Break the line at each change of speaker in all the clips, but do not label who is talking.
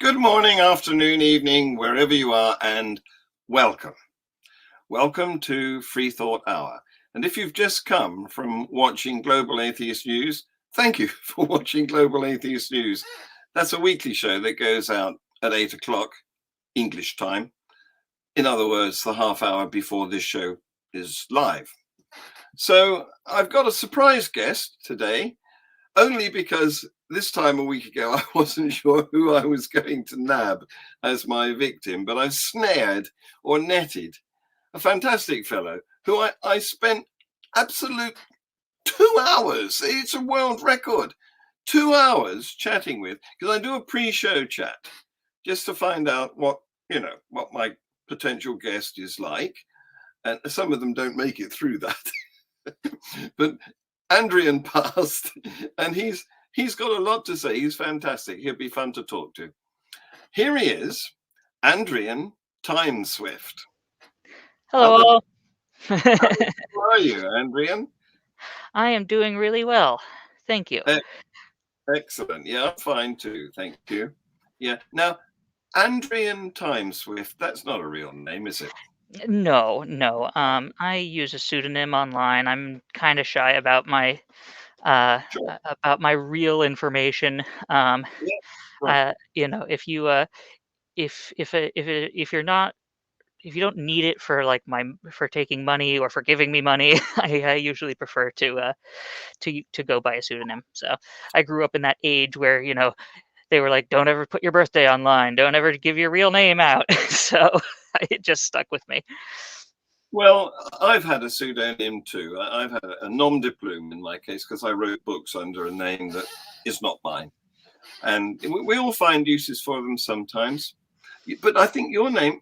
Good morning, afternoon, evening, wherever you are, and welcome. Welcome to FreeThought Hour. And if you've just come from watching Global Atheist News, thank you for watching Global Atheist News. That's a weekly show that goes out at 8 o'clock English time. In other words, the half hour before this show is live. So I've got a surprise guest today, only because this time a week ago, I wasn't sure who I was going to nab as my victim, but I've snared or netted a fantastic fellow who I spent absolute 2 hours. It's a world record. 2 hours chatting with, because I do a pre-show chat just to find out what my potential guest is like. And some of them don't make it through that. But Andrian passed, and he's got a lot to say. He's fantastic. He'll be fun to talk to. Here he is, Andrian Timeswift.
Hello.
How are you, Andrian?
I am doing really well. Thank you.
Excellent. Yeah, I'm fine too. Thank you. Yeah. Now, Andrian Timeswift, that's not a real name, is it?
No. I use a pseudonym online. I'm kind of shy about my
Sure.
real information.
Yeah. Right.
If you if you're not if you don't need it for for taking money or for giving me money, I usually prefer to go by a pseudonym. So I grew up in that age where they were like, don't ever put your birthday online, don't ever give your real name out. So it just stuck with me.
Well, I've had a pseudonym too. I've had a nom de plume in my case because I wrote books under a name that is not mine. And we all find uses for them sometimes. But I think your name,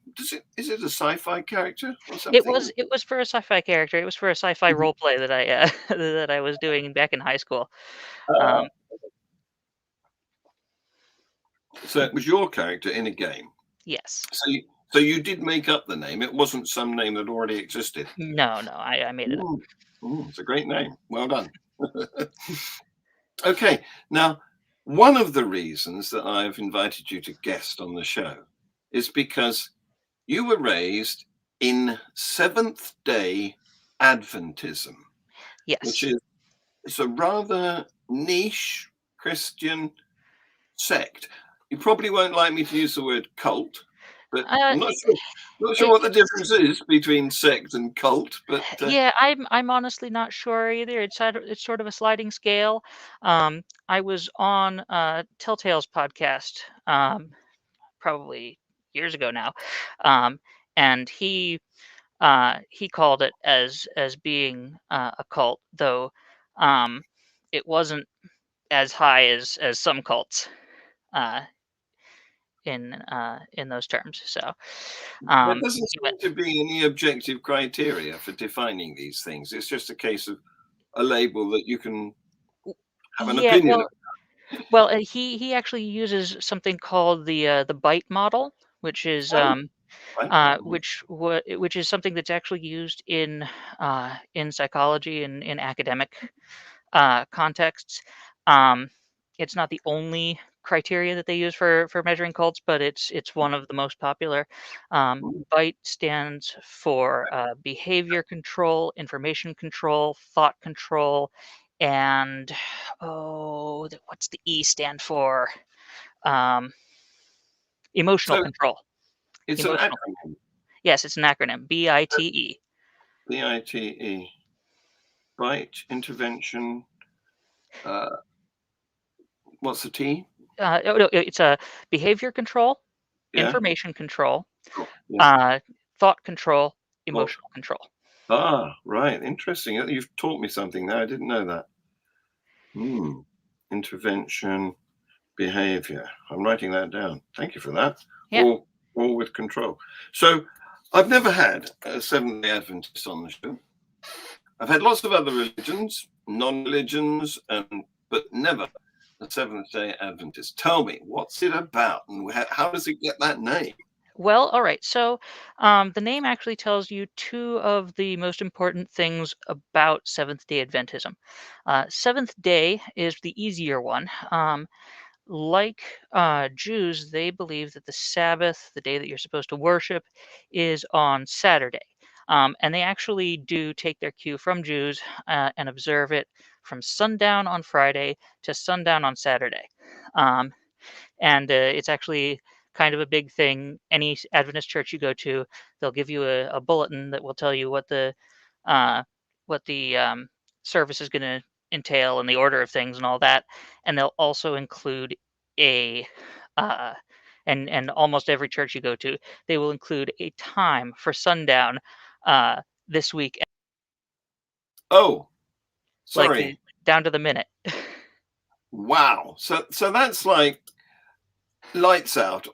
is it a sci-fi character or something?
It was for a sci-fi character. It was for a sci-fi role play that I that I was doing back in high school.
So it was your character in a game.
Yes.
So you did make up the name. It wasn't some name that already existed.
No, I made it up.
It's a great name. Well done. Okay. Now, one of the reasons that I've invited you to guest on the show is because you were raised in Seventh-day Adventism.
Yes.
Which is it's a rather niche Christian sect. You probably won't like me to use the word cult, but I'm not sure what the difference is between sect and cult. But
yeah, I'm honestly not sure either. It's sort of a sliding scale. I was on Telltale's podcast probably years ago now, and he called it as being a cult, though it wasn't as high as some cults in those terms. So
there doesn't seem to be any objective criteria for defining these things. It's just a case of a label that you can have an opinion of.
Well, he actually uses something called the bite model, which is which is something that's actually used in psychology and in academic contexts. It's not the only criteria that they use for measuring cults, but it's one of the most popular. BITE stands for behavior control, information control, thought control, and what's the E stand for? Emotional control.
It's an acronym.
Yes, it's an acronym. BITE.
BITE. Bite intervention. What's the T?
No, it's a behavior control, information control, thought control, emotional control.
Right. Interesting. You've taught me something there. I didn't know that. Intervention, behavior. I'm writing that down. Thank you for that.
Yeah.
All with control. So I've never had a Seventh-day Adventist on the show. I've had lots of other religions, non-religions, but never a Seventh-day Adventist. Tell me, what's it about, and how does it get that name?
Well, all right. So the name actually tells you two of the most important things about Seventh-day Adventism. Seventh day is the easier one. like Jews, they believe that the Sabbath, the day that you're supposed to worship, is on Saturday. And they actually do take their cue from Jews and observe it from sundown on Friday to sundown on Saturday. Um, and it's actually kind of a big thing. Any Adventist church you go to, they'll give you a bulletin that will tell you uh, what the service is going to entail and the order of things and all that. And they'll also include a uh, and almost every church you go to, they will include a time for sundown this week,
Oh,
like
sorry.
down to the minute.
Wow. So that's like lights out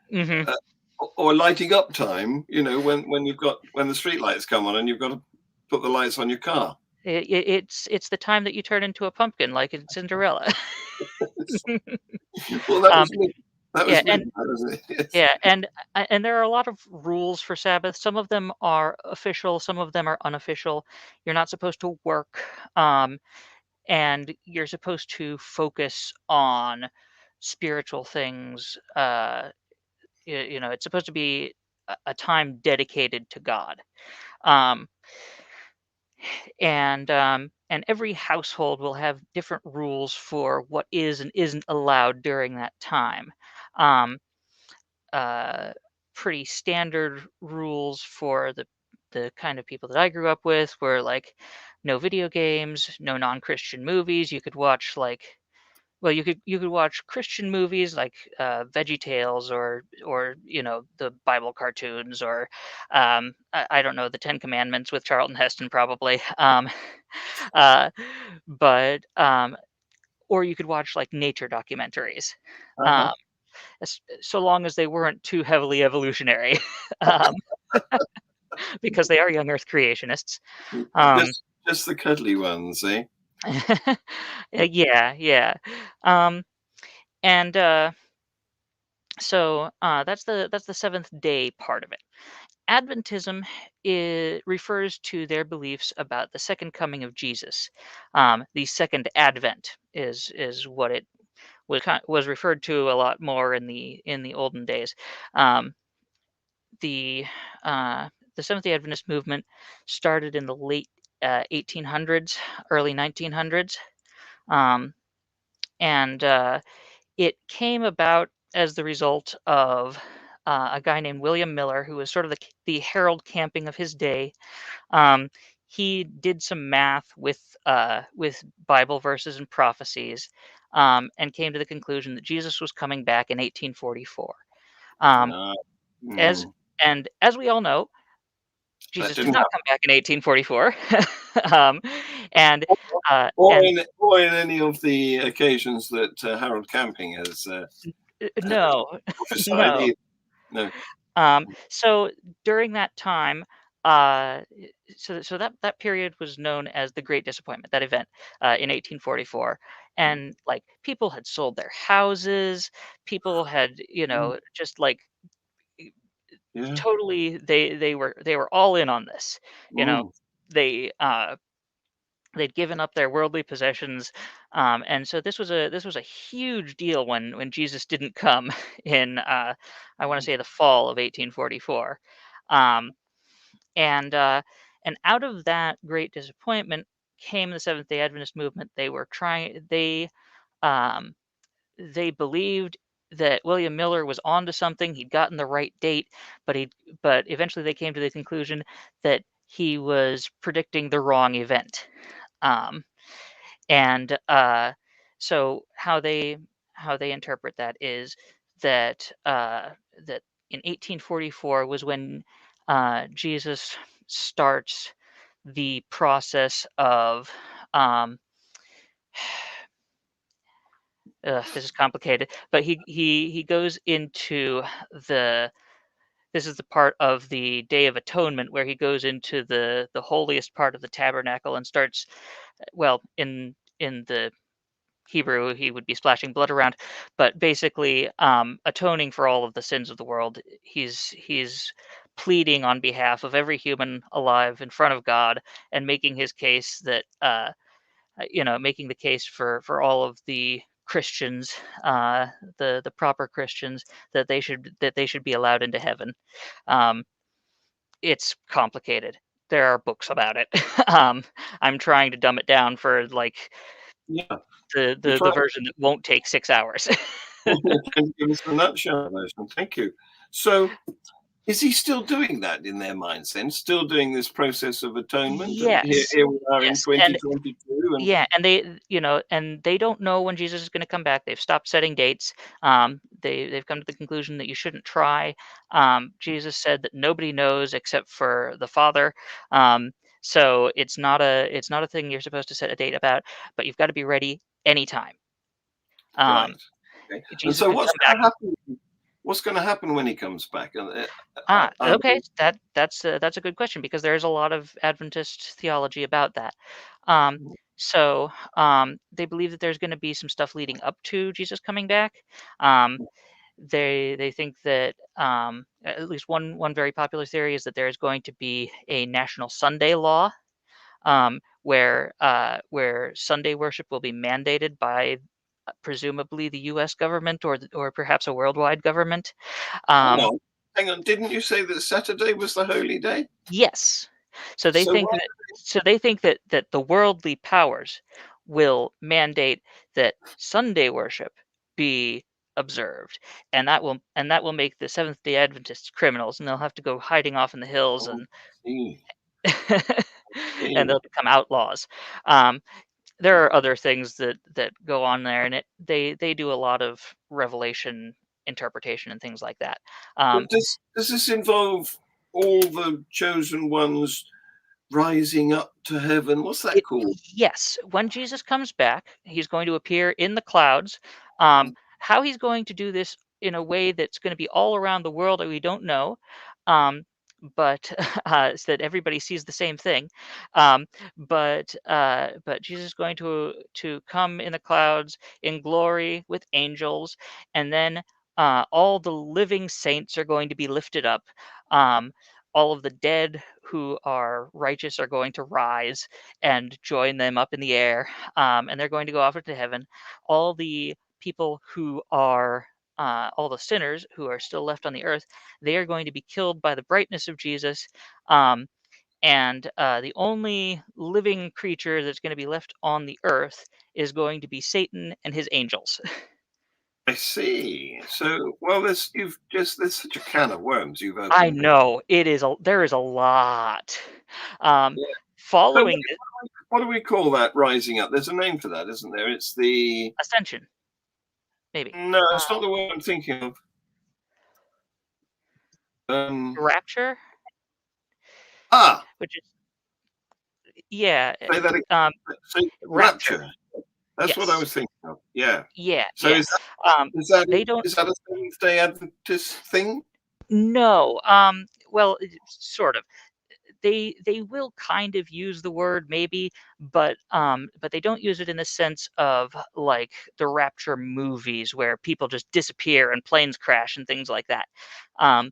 hmm
uh, or lighting up time, when when the street lights come on and you've got to put the lights on your car.
it's the time that you turn into a pumpkin, like in Cinderella.
Well, that
um,
was that
yeah,
was
and
midnight, wasn't it? Yes.
yeah, and there are a lot of rules for Sabbath. Some of them are official, some of them are unofficial. You're not supposed to work, and you're supposed to focus on spiritual things. It's supposed to be a time dedicated to God. Um, and every household will have different rules for what is and isn't allowed during that time. Um, uh, Pretty standard rules for the kind of people that I grew up with were like no video games, no non-Christian movies. You could watch you could watch Christian movies like Veggie Tales or the Bible cartoons or I don't know, the Ten Commandments with Charlton Heston probably. Uh, but or you could watch like nature documentaries.
Uh-huh.
Um, so long as they weren't too heavily evolutionary, um, because they are young Earth creationists. Um,
Just the cuddly ones, eh?
yeah, yeah. Um, and So that's the seventh day part of it. Adventism refers to their beliefs about the second coming of Jesus. The second advent is what it was referred to a lot more in the olden days. Um, the uh, the Seventh Day Adventist movement started in the late 1800s, early 1900s, um, and it came about as the result of a guy named William Miller, who was sort of the Harold Camping of his day. Um, he did some math with Bible verses and prophecies, and came to the conclusion that Jesus was coming back in 1844. Um,
Uh,
as
hmm,
as we all know,
that
Jesus did
didn't
not come back in 1844, um, and
happen.
and
Or in any of the occasions that Harold Camping has
no,
prophesied
no.
either. No.
So during that time, uh, so that period was known as the Great Disappointment. That event in 1844, and like people had sold their houses, people had
Mm,
just like
yeah.
totally they were all in on this. You know,
Mm,
they they'd given up their worldly possessions, and so this was a huge deal when Jesus didn't come in I want to say the fall of 1844. Um, and out of that great disappointment came the Seventh Day Adventist movement. Um, they believed that William Miller was onto something. He'd gotten the right date, but eventually they came to the conclusion that he was predicting the wrong event. Um, and so how they interpret that is that that in 1844 was when Jesus starts the process of um, this is complicated, but he goes into the this is the part of the Day of Atonement where he goes into the holiest part of the tabernacle and starts well in the Hebrew, he would be splashing blood around, but basically atoning for all of the sins of the world. He's pleading on behalf of every human alive in front of God and making his case that making the case for all of the Christians, the proper Christians, that they should be allowed into heaven. Um, it's complicated. There are books about it. um, I'm trying to dumb it down for like
Yeah.
the
You
the
try
the version that won't take 6 hours.
and give us the nutshell version. Thank you. So, is he still doing that in their minds then? Still doing this process of atonement? And
Yes,
here we are in
yes, and
2022, and
yeah, and they don't know when Jesus is going to come back. They've stopped setting dates. They've come to the conclusion that you shouldn't try. Jesus said that nobody knows except for the Father. Um, so it's not a thing you're supposed to set a date about, but you've got to be ready anytime. Um,
right. Okay. And
Jesus
so,
could
what's
come
going
back.
to happen? What's going to happen when he comes back? And I
Okay, that's a good question because there's a lot of Adventist theology about that. Um, they believe that there's going to be some stuff leading up to Jesus coming back. Um, they think that at least one very popular theory is that there is going to be a national Sunday law, where Sunday worship will be mandated by presumably the U.S. government or perhaps a worldwide government.
hang
Um,
on, hang on. Didn't you say that Saturday was the holy day?
Yes. So they
So
think
why?
that the worldly powers will mandate that Sunday worship be observed, and that will make the Seventh-day Adventists criminals, and they'll have to go hiding off in the hills,
Oh,
and
see,
and
see.
they'll become outlaws. Um, there are other things that go on there, and they do a lot of Revelation interpretation and things like that. Um,
But does this involve all the chosen ones rising up to heaven? What's that
It
called?
Yes, when Jesus comes back, he's going to appear in the clouds. How he's going to do this in a way that's going to be all around the world, we don't know, um, but so that everybody sees the same thing. But Jesus is going to come in the clouds in glory with angels, and then all the living saints are going to be lifted up. Um, all of the dead who are righteous are going to rise and join them up in the air, and they're going to go off into heaven. All the people who are all the sinners who are still left on the earth, they are going to be killed by the brightness of Jesus. Um, and the only living creature that's going to be left on the earth is going to be Satan and his angels.
I see. So, well, there's such a can of worms you've
I
opened.
know there is a lot. Um,
Yeah. So,
following the
what do we call that rising up? There's a name for that, isn't there? It's the
ascension, maybe
no, it's not the one I'm thinking of. Um,
rapture,
ah,
which is yeah,
say that again. So,
rapture.
rapture. That's what I
Yes.
was thinking of. Yeah.
Yeah,
So
yeah. Um,
is that
they don't
is that a Seventh Day Adventist thing?
know. Well, sort of. They will kind of use the word maybe, but they don't use it in the sense of like the rapture movies where people just disappear and planes crash and things like that. Um,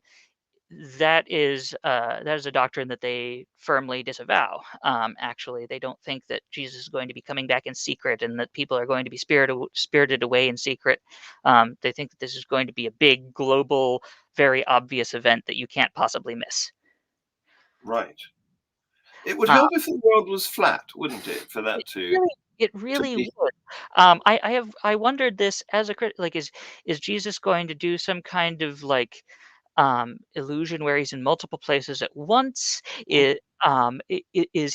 that is a doctrine that they firmly disavow. Actually, they don't think that Jesus is going to be coming back in secret and that people are going to be spirited away in secret. They think that this is going to be a big, global, very obvious event that you can't possibly miss.
Right. It would
Uh,
help if the world was flat, wouldn't it, for
it
that to
really, it
to
really
be
would. I wondered this as a critic. Like, is Jesus going to do some kind of like illusion where he's in multiple places at once? Is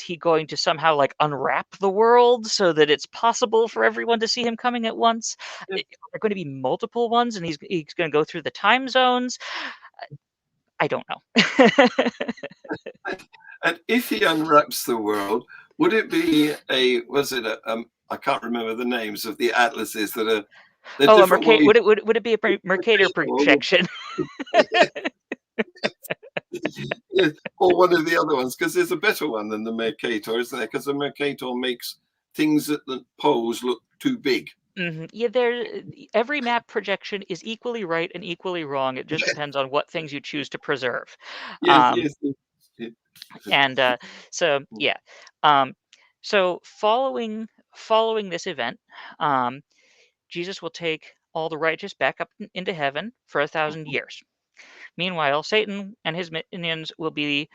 he going to somehow like unwrap the world so that it's possible for everyone to see him coming at once? Are there going to be multiple ones, and he's going to go through the time zones? I don't know.
and if he unwraps the world, would it be a was it a I can't remember the names of the atlases that are the
Oh, a
different
Mercator,
ways
would it be a Mercator
or
projection?
or one of the other ones, because there's a better one than the Mercator, isn't there? Because the Mercator makes things at the poles look too big.
Yeah, every map projection is equally right and equally wrong. It just depends on what things you choose to preserve.
Yes,
Um,
yes, yes.
and so yeah, um, so following this event, um, Jesus will take all the righteous back up into heaven for 1,000 years. Meanwhile, Satan and his minions will be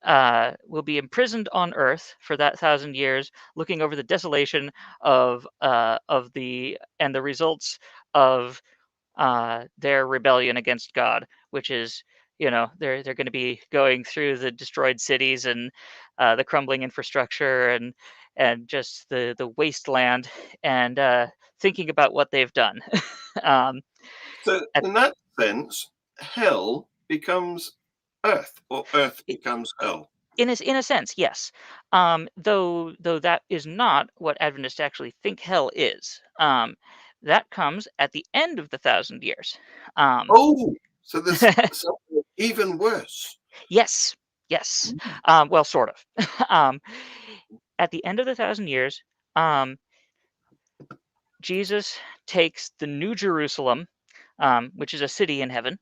imprisoned on Earth for that 1,000 years, looking over the desolation of the results of their rebellion against God, which is, they're going to be going through the destroyed cities and the crumbling infrastructure and just the wasteland and thinking about what they've done. um,
So,
at,
in that sense, hell becomes earth, or earth becomes hell.
in a sense, yes. Though that is not what Adventists actually think hell is. That comes at the end of the 1,000 years. Um,
Oh, so there's something even worse.
yes, yes.
Mm.
Well, sort of. At the end of the 1,000 years, um, Jesus takes the New Jerusalem, which is a city in heaven,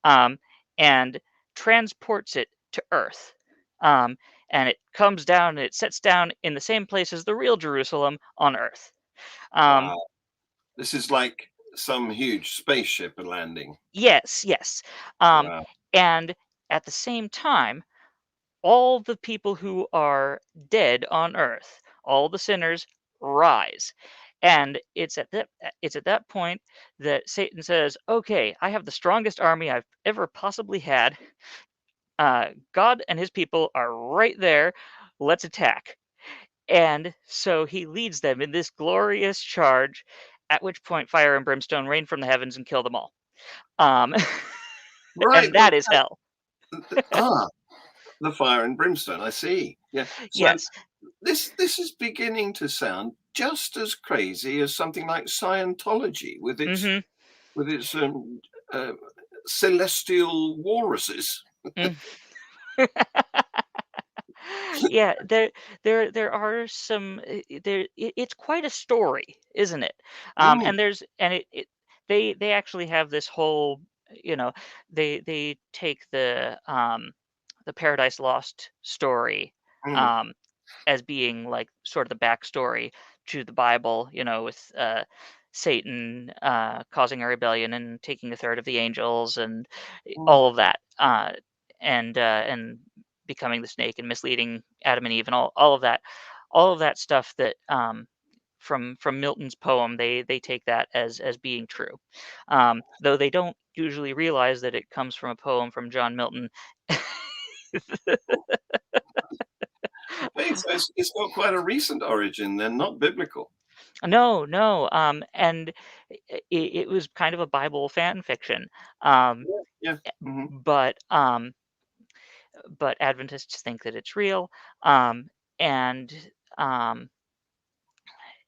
um, and transports it to earth. Um, and it comes down and it sets down in the same place as the real Jerusalem on earth. Um,
Wow. This is like some huge spaceship landing.
yes, yes. Um,
Wow.
and at the same time, all the people who are dead on earth, all the sinners rise. And it's at that point that Satan says, "Okay, I have the strongest army I've ever possibly had. God and his people are right there. Let's attack." And so he leads them in this glorious charge, at which point fire and brimstone rain from the heavens and kill them all. Um,
Right.
and that is hell.
Ah, the fire and brimstone. I see. Yeah. So
Yes.
this is beginning to sound just as crazy as something like Scientology
Hmm.
with its uh, celestial walruses.
Mm. Yeah, there are some it's quite a story, isn't it?
Mm,
And there's and it they actually have this whole, you know, they take the Paradise Lost story
mm,
um as being like sort of the backstory to the Bible, with Satan causing a rebellion and taking a third of the angels and
mm.
all of that, and becoming the snake and misleading Adam and Eve and all of that stuff that from Milton's poem they take that as being true, though they don't usually realize that it comes from a poem from John Milton.
Hey, so it's got quite a recent origin then, not biblical.
No, no, and it was kind of a Bible fan fiction, um,
Yeah, yeah.
eh,
Hmm.
but Adventists think that it's real, um, and um,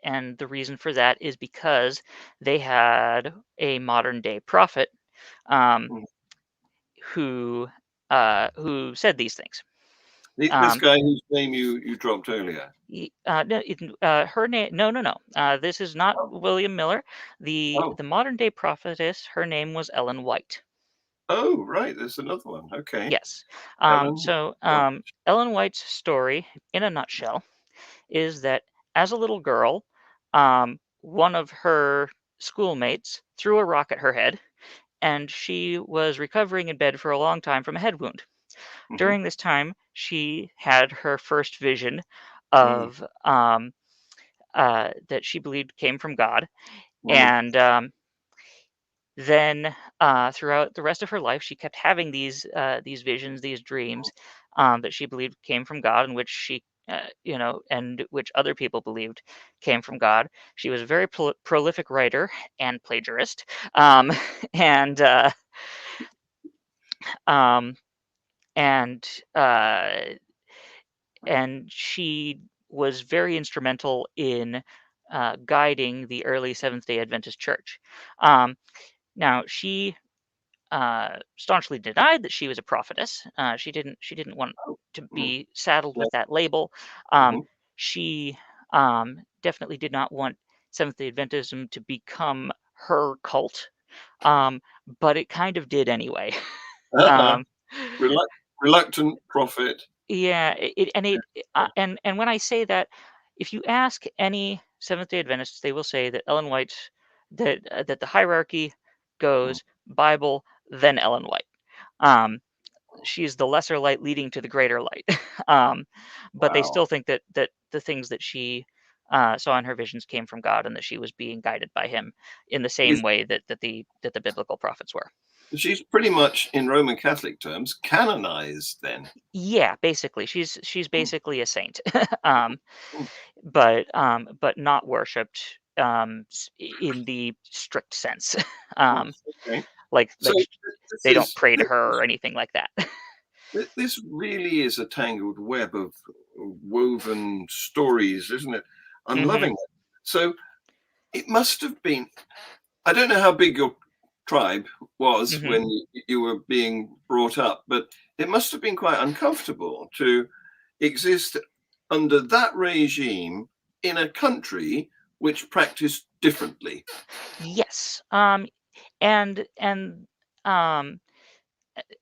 and the reason for that is because they had a modern day prophet, um, who said these things.
This
Um,
guy whose name you dropped earlier.
no, her name. No, no, no. This is not
Oh,
William Miller. The
oh,
the modern day prophetess. Her name was Ellen White.
oh, right. There's another one. Okay,
Yes.
Ellen White.
Ellen White's story, in a nutshell, is that as a little girl, one of her schoolmates threw a rock at her head, and she was recovering in bed for a long time from a head wound.
Hmm.
During this time, she had her first vision
Mm,
of that she believed came from God,
mm,
and then throughout the rest of her life, she kept having these visions, these dreams that she believed came from God, and which and which other people believed came from God. She was a very prolific writer and plagiarist, and um, and uh, and she was very instrumental in guiding the early Seventh Day Adventist Church. Um, Now she staunchly denied that she was a prophetess. She didn't want
oh,
to
mm,
be saddled
yeah.
with that label. Um,
Hmm.
she definitely did not want Seventh Day Adventism to become her cult, but it kind of did anyway. um,
Reluct- Reluctant prophet.
yeah, and when I say that, if you ask any Seventh Day Adventists, they will say that Ellen White that the hierarchy goes Bible, then Ellen White. Um, she's the lesser light leading to the greater light. um, but they
Wow.
still think that the things that she saw in her visions came from God, and that she was being guided by Him in the same way that the biblical prophets were.
She's pretty much, in Roman Catholic terms, canonized then.
Yeah, basically, she's
Mm,
basically a saint, um,
mm.
but not worshipped in the strict sense.
Oh,
um,
okay.
like
So
like sh-
this
they don't
is
pray to her or anything like that.
this really is a tangled web of woven stories, isn't it? I'm
hmm
loving it. So it must have been. I don't know how big your tribe was
hmm
when you were being brought up, but it must have been quite uncomfortable to exist under that regime in a country which practiced differently.
Yes, and um,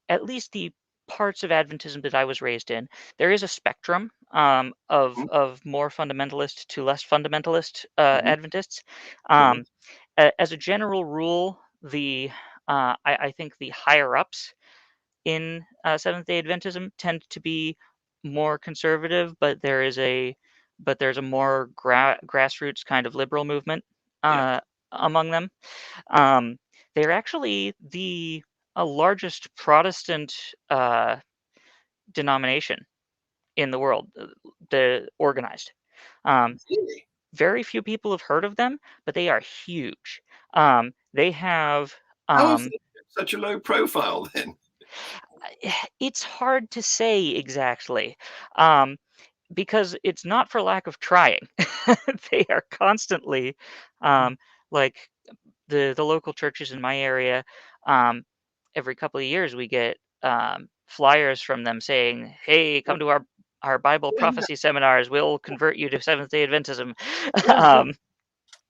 at least the parts of Adventism that I was raised in, there is a spectrum
Mhm,
of more fundamentalist to less fundamentalist
mhm,
Adventists.
mhm.
Um, as a general rule, I think the higher ups in Seventh Day Adventism tend to be more conservative, but there's a more grassroots kind of liberal movement
Yeah.
among them. Um, they're actually the largest Protestant denomination in the world, the organized. Um,
Really?
very few people have heard of them, but they are huge. They have
How have
um,
they kept such a low profile then?
it's hard to say exactly. Um, because it's not for lack of trying. They are constantly, um, like the local churches in my area. Um, every couple of years, we get flyers from them saying, "Hey, come to our Bible
Yeah,
prophecy seminars. We'll convert you to Seventh Day Adventism."
yeah, yeah.
um,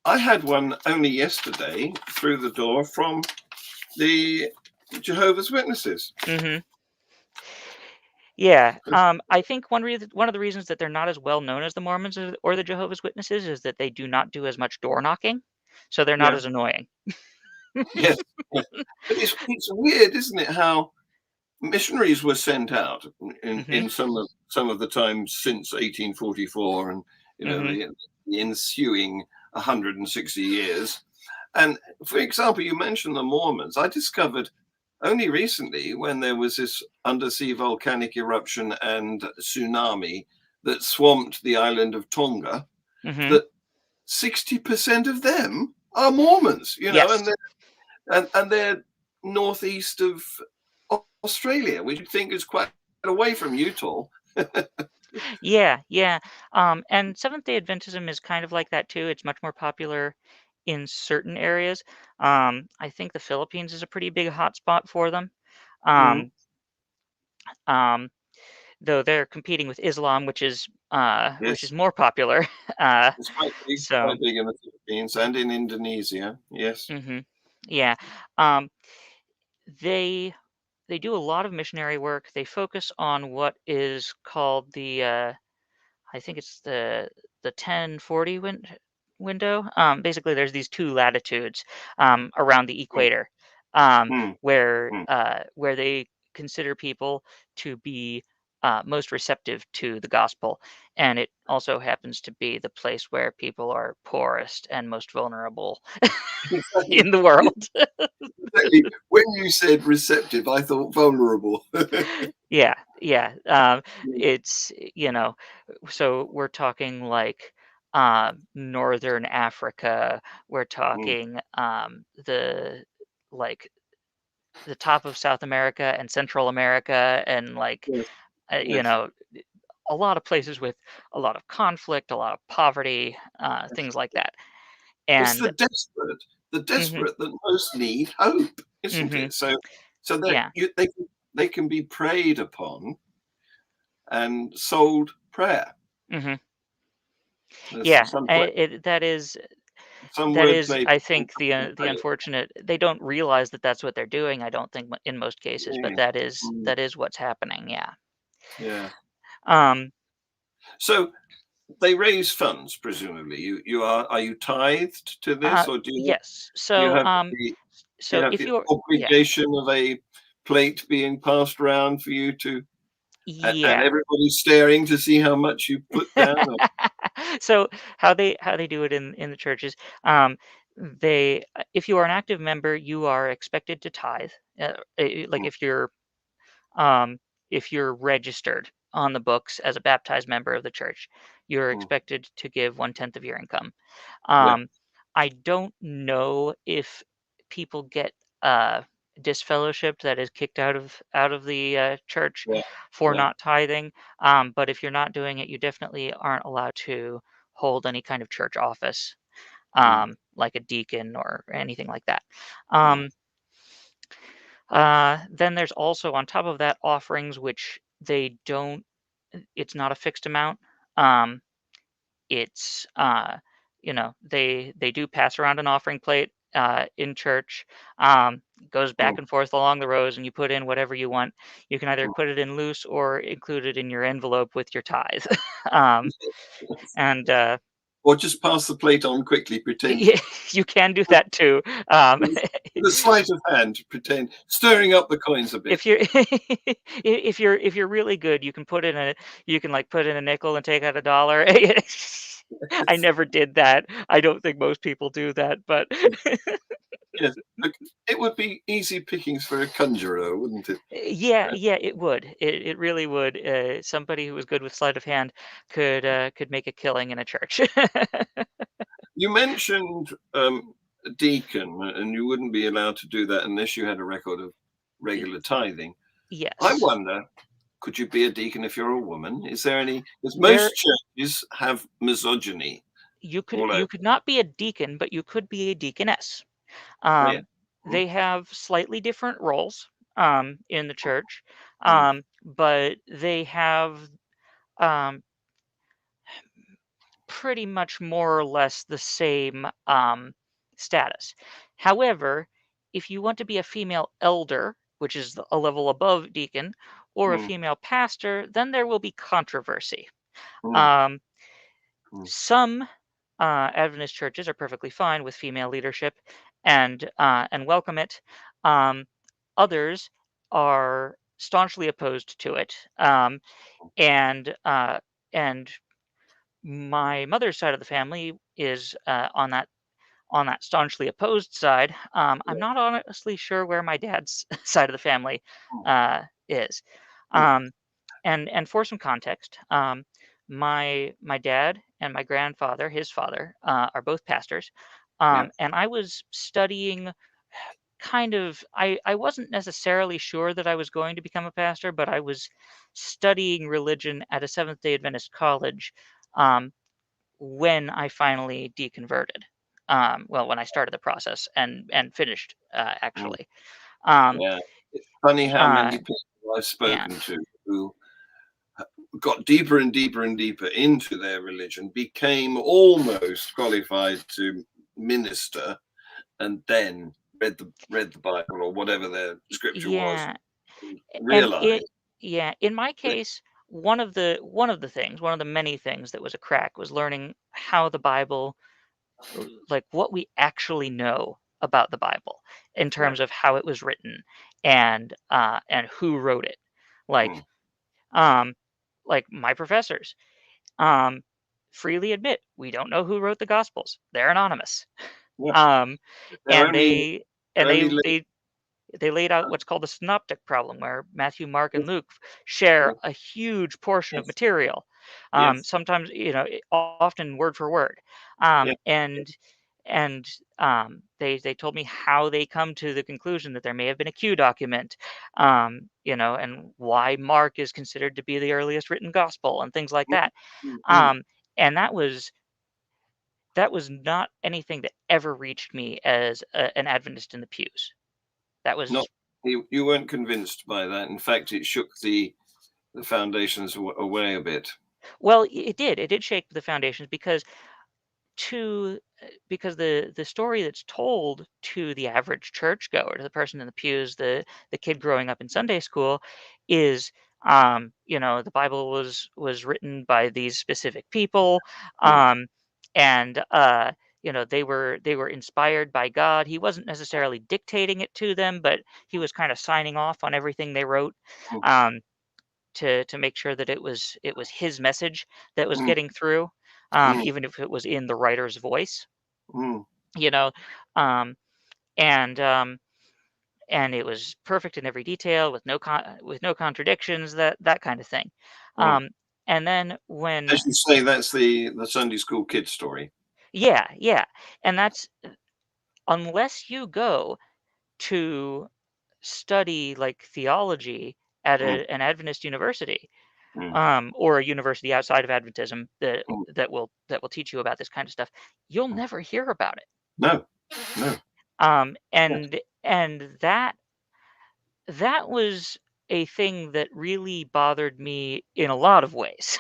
I had one only yesterday through the door from the Jehovah's Witnesses.
mhm. Yeah, I think one of the reasons that they're not as well known as the Mormons or the Jehovah's Witnesses is that they do not do as much door knocking, so they're not
Yeah,
as annoying.
yes, yes. But it's weird, isn't it, how missionaries were sent out
Mhm,
in some of the times since 1844, and
mhm,
the ensuing 160 years. And for example, you mentioned the Mormons. I discovered only recently, when there was this undersea volcanic eruption and tsunami that swamped the island of Tonga,
mhm.
that 60% of them are Mormons,
Yes.
and they're northeast of Australia, which you think is quite away from Utah.
Yeah, yeah. And Seventh-day Adventism is kind of like that too. It's much more popular in certain areas. I think the Philippines is a pretty big hotspot for them.
Mm,
Um, um, though they're competing with Islam, which is
yes,
more popular. Uh,
it's
so,
quite big in the Philippines and in Indonesia. Yes.
hmm yeah. Um, they they do a lot of missionary work. They focus on what is called I think it's the 1040 window. Basically, there's these two latitudes around the
Mm,
equator,
mm, mm.
where they consider people to be most receptive to the gospel, and it also happens to be the place where people are poorest and most vulnerable
Exactly.
in the world.
Exactly. When you said receptive, I thought vulnerable.
Yeah, yeah.
Mm,
It's so we're talking like northern Africa. We're
mm.
talking like the top of South America and Central America, and like
Yes,
uh, you
yes.
know a lot of places with a lot of conflict, a lot of poverty, things like that.
It's
And
the
hmm
desperate that most need hope, isn't
hmm
it? So that
yeah,
they can be preyed upon and sold prayer.
hmm
There's
yeah.
some
That is,
wordplay.
I think, the unfortunate. They don't realize that that's what they're doing. I don't think in most cases, but
Yeah. Mm,
that is what's happening. Yeah.
yeah.
Um.
So they raise funds, presumably. Are you tithed to this, or
Yes.
do you
So,
have the do you
so
have
if
the
you're, yeah,
obligation of a plate being passed around for you to, and
yeah.
everybody staring to see how much you put down? Or,
So how they do it in the churches, um, if you are an active member, you are expected to tithe. Like
mm,
um, if you're registered on the books as a baptized member of the church, you're
mm,
expected to give 1/10 of your income.
yeah,
Um, I don't know if people get disfellowshipped, that is kicked out of the church
yeah,
for
yeah,
not tithing. But if you're not doing it, you definitely aren't allowed to hold any kind of church office,
mm,
like a deacon or anything like that.
mm,
Um, then there's also on top of that offerings, which they don't. It's not a fixed amount. Um, it's they do pass around an offering plate in church. Goes back
mm,
and forth along the rows, and you put in whatever you want. You can either
mm.
put it in loose or include it in your envelope with your tithe. um, and
Or just pass the plate on quickly, pretend
yeah, you can do that too. Um,
with a sleight of hand, pretend stirring up the coins a bit.
if you're if you're really good, you can like put in a nickel and take out a dollar. I never did that. I don't think most people do that, but
Yes, look, it would be easy pickings for a conjurer, wouldn't it?
yeah,
Uh,
yeah, it would. It really would. Somebody who was good with sleight of hand could make a killing in a church.
You mentioned a deacon, and you wouldn't be allowed to do that unless you had a record of
Y-
regular tithing. I
yes,
wonder, could you be a deacon if you're a woman? Is there any? Because
there
most churches have misogyny
you could
all over.
you could not be a deacon, but you could be a deaconess.
Oh, yeah.
Um,
Mm,
they have slightly different roles in the church,
mm,
but they have um, pretty much more or less the same status. However, if you want to be a female elder, which is a level above deacon, or a
mm,
female pastor, then there will be controversy.
mm,
Um,
mm,
some Adventist churches are perfectly fine with female leadership and welcome it. Um, Others are staunchly opposed to it, and and my mother's side of the family is on that staunchly opposed side. I'm
yeah,
not honestly sure where my dad's side of the family
mm,
is.
mm,
Um, and for some context, my dad and my grandfather, his father, are both pastors.
yeah.
And I was studying kind of I wasn't necessarily sure that I was going to become a pastor, but I was studying religion at a Seventh Day Adventist college um, when I finally deconverted. Well, when I started the process and finished
Mm,
actually. Um,
yeah. It's funny how
uh,
many people I've
yeah,
spoken to who got deeper and deeper and deeper into their religion, became almost qualified to minister, and then read the Bible or whatever their scripture was,
yeah, and
realized.
in my
that,
case, one of the many things that was a crack was learning how the Bible, like what we actually know about the Bible in
Yeah.
terms of how it was written and who wrote it. Like
Mm,
um, like my professors um, freely admit we don't know who wrote the Gospels. They're anonymous.
yeah.
Um,
They're
and
only
they
they're
and they
only late.
they they laid out what's called the Synoptic Problem, where Matthew, Mark, and Luke share
Yes,
a huge portion of
yes,
material,
yes,
sometimes often word for word,
yes,
and they told me how they come to the conclusion that there may have been a Q document, and why Mark is considered to be the earliest written gospel and things like
mm,
that.
mm, mm.
Um, and that was not anything that ever reached me as an Adventist in the pews. That
Not
was
you weren't convinced by that. In fact, it shook the foundations away a bit.
well, it did shake the foundations because the story that's told to the average churchgoer, to the person in the pews, the kid growing up in Sunday school, is The Bible was written by these specific people,
mm,
um, and they were inspired by God. He wasn't necessarily dictating it to them, but he was kind of signing off on everything they wrote.
mm,
Um, to make sure that it was his message that was
mm,
getting through,
mm,
even if it was in the writer's voice,
mm,
you know, um, and um, and it was perfect in every detail with no contradictions, that kind of thing.
mm.
Um, and then when
As you say, that's the Sunday school kid story.
yeah, yeah, and that's unless you go to study like theology at
Mm,
an Adventist university,
mm,
or a university outside of Adventism that
mm,
that will teach you about this kind of stuff, you'll
mm.
never hear about it.
No, no,
Um,
yes,
and and that was a thing that really bothered me in a lot of ways.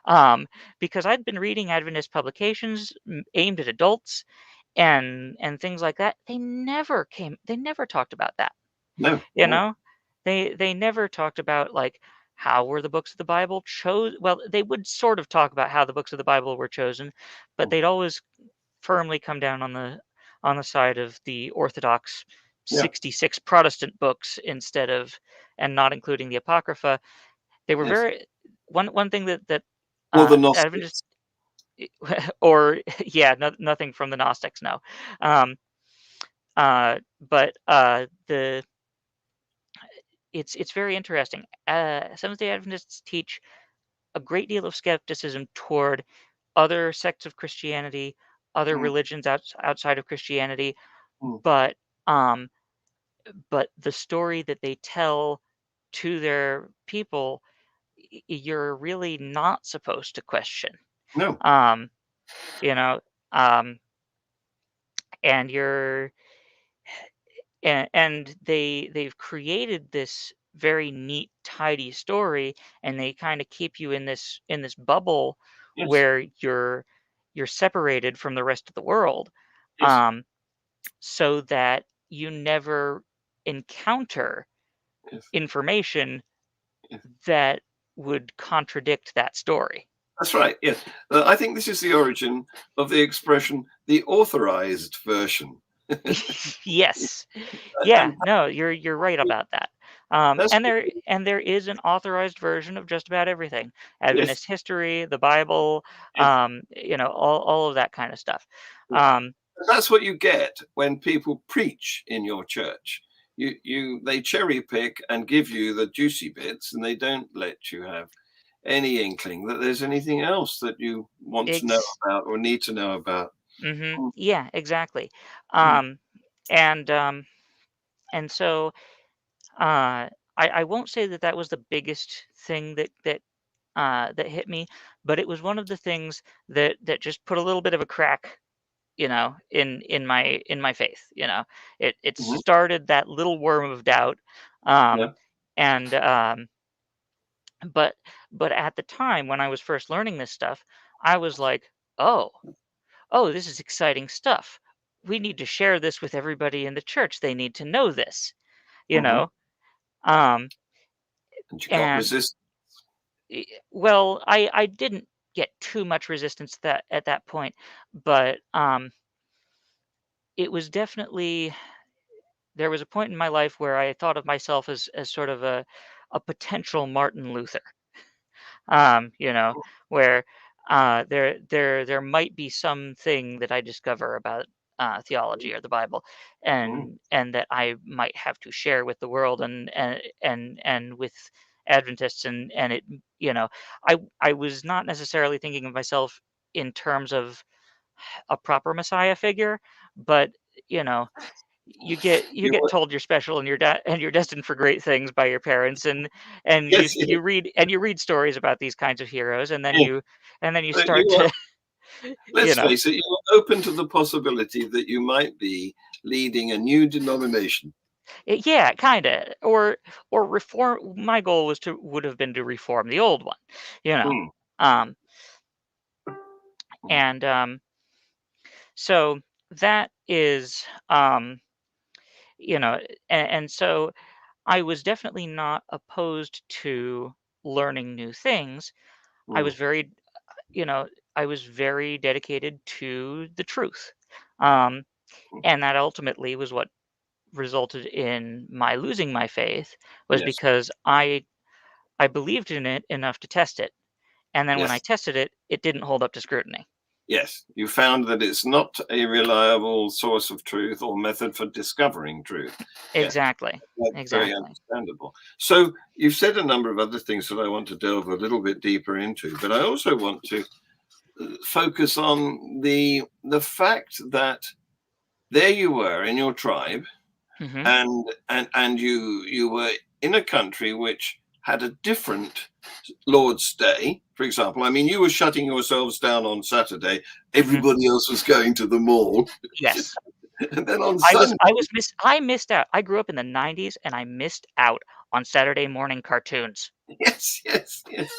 um, because I'd been reading Adventist publications aimed at adults and things like that. They never talked about that.
no,
You
no,
know, they never talked about like how were the books of the Bible chose. Well, they would sort of talk about how the books of the Bible were chosen, but
mm,
they'd always firmly come down on the side of the Orthodox
yeah,
66 Protestant books instead of and not including the Apocrypha. They were
yes.
very one thing that
Or the
Adventist
Gnostics.
or yeah, nothing from the Gnostics, no. Um, but the it's very interesting. Seventh Day Adventists teach a great deal of skepticism toward other sects of Christianity, other
Mm,
religions outside of Christianity,
mm.
but um, but the story that they tell to their people, you're really not supposed to question.
No,
Um, you know, um, and you're and they've created this very neat tidy story, and they kind of keep you in this bubble
yes,
where you're separated from the rest of the world,
yes,
um, so that you never encounter
yes,
information
yes.
that would contradict that story.
That's right. Yes, I think this is the origin of the expression "the authorized version,"
Yes. Yeah,
and
no, you're right about that.
that's
And there is an authorized version of just about everything.
yes,
Adventist history, the Bible,
yes,
all of that kind of stuff.
yes.
Um,
That's what you get when people preach in your church. They cherry pick and give you the juicy bits, and they don't let you have any inkling that there's anything else that you want to know
ex
about or need to know about. Mm,
yeah, exactly.
mm,
Um, and um, and so I won't say that that was the biggest thing that hit me, but it was one of the things that just put a little bit of a crack, in my faith. It
mhm,
started that little worm of doubt, um
yeah,
and but but at the time when I was first learning this stuff, I was like, oh, this is exciting stuff. We need to share this with everybody in the church. They need to know this, you
mhm.
know um
And you got
and
resist.
well, I didn't get too much resistance at that point, but it was definitely there was a point in my life where I thought of myself as sort of a potential Martin Luther, where there might be something that I discover about theology or the Bible,
Mm,
and that I might have to share with the world and with Adventists, and I was not necessarily thinking of myself in terms of a proper Messiah figure, but you know you
you
get
were,
told you're special and you're destined for great things by your parents, and
yes, yes,
you read stories about these kinds of heroes,
yes.
and then you
So
start to you
let's
know
face it, you were open to the possibility that you might be leading a new denomination.
yeah, kind of, or reform. My goal would have been to reform the old one, you know
Mm,
um
mm,
and so that is, you know and so I was definitely not opposed to learning new things. I was
Mm,
very, you know, I was very dedicated to the truth. Um,
mm.
and that ultimately was what resulted in my losing my faith, was
Yes,
because I believed in it enough to test it. And then when I
yes,
tested it, it didn't hold up to scrutiny.
yes. You found that it's not a reliable source of truth or method for discovering truth. Yeah,
Exactly.
that's very
Exactly.
understandable. So you've said a number of other things that I want to delve a little bit deeper into, but I also want to focus on the fact that there you were in your tribe,
Mhm.
and you were in a country which had a different Lord's Day, for example. I mean, you were shutting yourselves down on Saturday.
Mhm.
Everybody else was going to the mall,
Yes.
and then on
I was
Sunday,
I was miss I missed out. I grew up in the '90s, and I missed out on Saturday morning cartoons.
yes, yes, yes,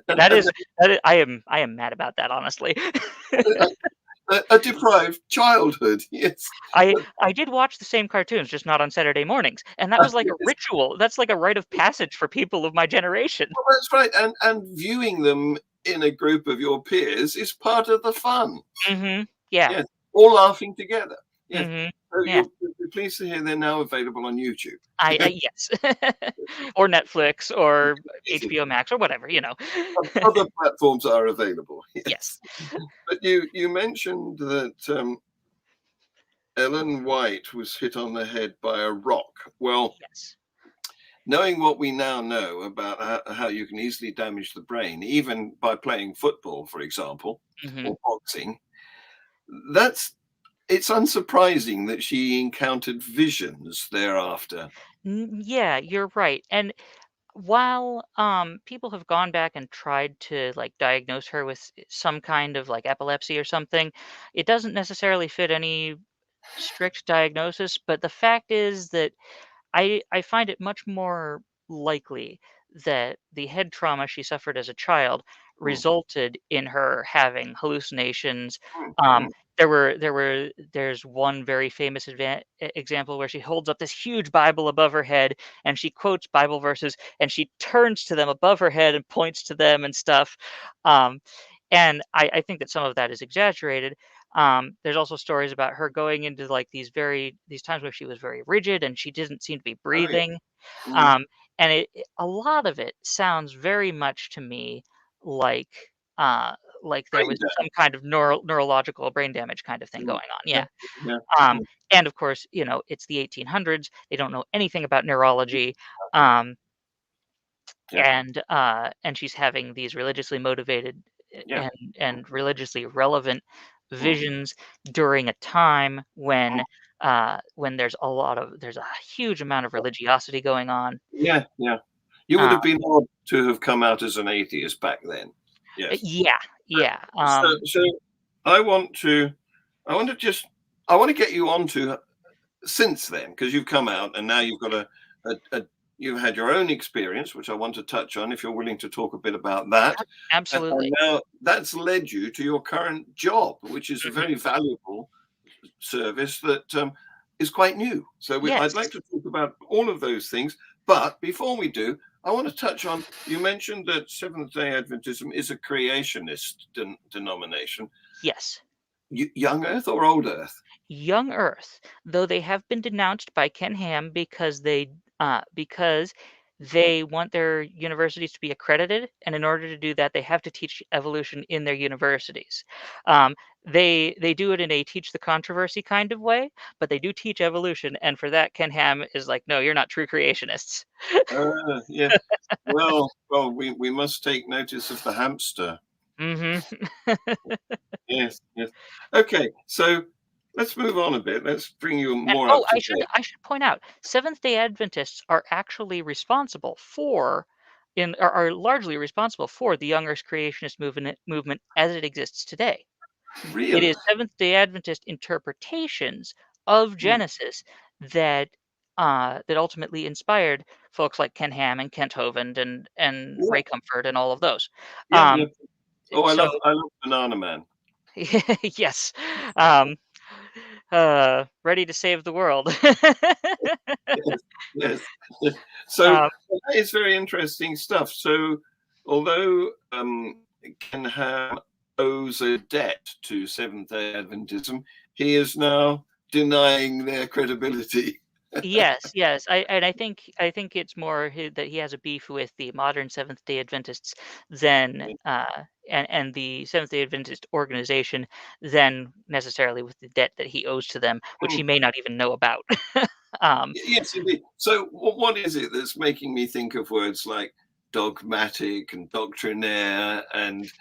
That is I am mad about that, honestly.
a deprived childhood. Yes,
I
but
I did watch the same cartoons, just not on Saturday mornings, and that was like a
yes,
ritual. That's like a rite of passage for people of my generation.
well, that's right. And viewing them in a group of your peers is part of the fun.
Mhm. Yeah.
Yes, all laughing together. Yes.
Mhm.
So
Yeah.
you'll be pleased to hear they're now available on YouTube.
I yes. Or Netflix or
Yes,
HBO Max or whatever.
other platforms are available.
Yes.
Yes, but you mentioned that Ellen White was hit on the head by a rock. Well,
Yes.
knowing what we now know about how you can easily damage the brain, even by playing football, for example,
Mhm.
or boxing, that's it's unsurprising that she encountered visions thereafter.
Yeah, you're right, and while, people have gone back and tried to, like, diagnose her with some kind of, like, epilepsy or something, it doesn't necessarily fit any strict diagnosis, but the fact is that I find it much more likely that the head trauma she suffered as a child
Mm,
resulted in her having hallucinations.
mm,
Um,
mm.
there's one very famous example where she holds up this huge Bible above her head and she quotes Bible verses and she turns to them above her head and points to them and stuff. Um, and I think that some of that is exaggerated. There's also stories about her going into like these times where she was very rigid and she didn't seem to be
Oh yeah.
breathing.
Mm.
And a lot of it sounds very much to me like uh, like there
Brain
was some kind of neurological brain damage kind of thing
damage.
going on.
Yeah,
Yeah.
yeah,
Um,
mm,
and of course, it's the 1800s. They don't know anything about neurology. Um,
yeah,
and she's having these religiously motivated
yeah.
and religiously relevant
Mm,
visions during a time
mm.
when there's a huge amount of religiosity going on.
Yeah, yeah. You would
uh,
have been odd to have come out as an atheist back then. Yes.
yeah,
But
yeah.
so I want to I want to just I want to get you onto since then, because you've come out and now you've got a you've had your own experience, which I want to touch on if you're willing to talk a bit about that. And
Absolutely.
now that's led you to your current job, which is a
Mhm.
very valuable service that is quite new. So I'd like
Yes.
to talk about all of those things. But before we do, I want to touch on you mentioned that Seventh day Adventism is a creationist denomination.
Yes.
Young Earth or Old Earth?
Young Earth, though they have been denounced by Ken Ham because they want their universities to be accredited, and in order to do that, they have to teach evolution in their universities. They do it in a teach the controversy kind of way, but they do teach evolution, and for that, Ken Ham is like, no, you're not true creationists.
Yeah. Well, we must take notice of the hamster.
Hmm.
Yes, yes. Okay, so let's move on a bit. Let's bring you
And
more
oh,
up
I
to
should
date.
I should point out, Seventh-day Adventists are actually responsible for are largely responsible for the young Earth creationist movement as it exists today. It
Really?
is Seventh-day Adventist interpretations of
Mm,
Genesis that ultimately inspired folks like Ken Ham and Kent Hovind and
yeah,
Ray Comfort and all of those.
yeah, yeah.
Um,
Oh,
so
I love Banana Man.
yes, um, ready to save the world.
Yes, yes. So
Um,
that is very interesting stuff. So although Kenham owes a debt to Seventh-day Adventism, he is now denying their credibility.
yes, yes. I think it's more that he has a beef with the modern Seventh Day Adventists than and the Seventh Day Adventist organization than necessarily with the debt that he owes to them, which he may not even know about. um,
Yes, indeed. So what is it that's making me think of words like dogmatic and doctrinaire and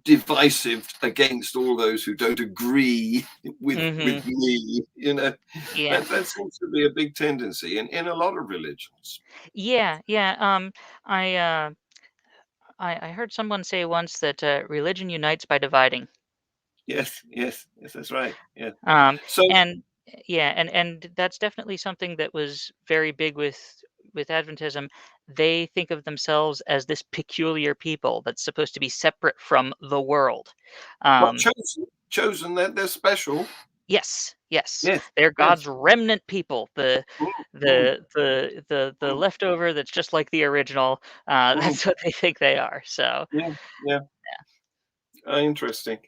divisive against all those who don't agree with
hmm
me?
Yeah,
That seems to be a big tendency in a lot of religions.
yeah, yeah. I uh, I heard someone say once that religion unites by dividing.
Yes, yes, yes, that's right. Yeah.
Um,
So
and yeah, and that's definitely something that was very big with Adventism. They think of themselves as this peculiar people that's supposed to be separate from the world.
what
Um,
chosen that they're special.
yes, yes,
Yes,
they're
yes.
God's remnant people. The
Mm, mm,
the the the the
mm,
leftover that's just like the original.
mm.
That's what they think they are. So
Yeah, yeah. Interesting.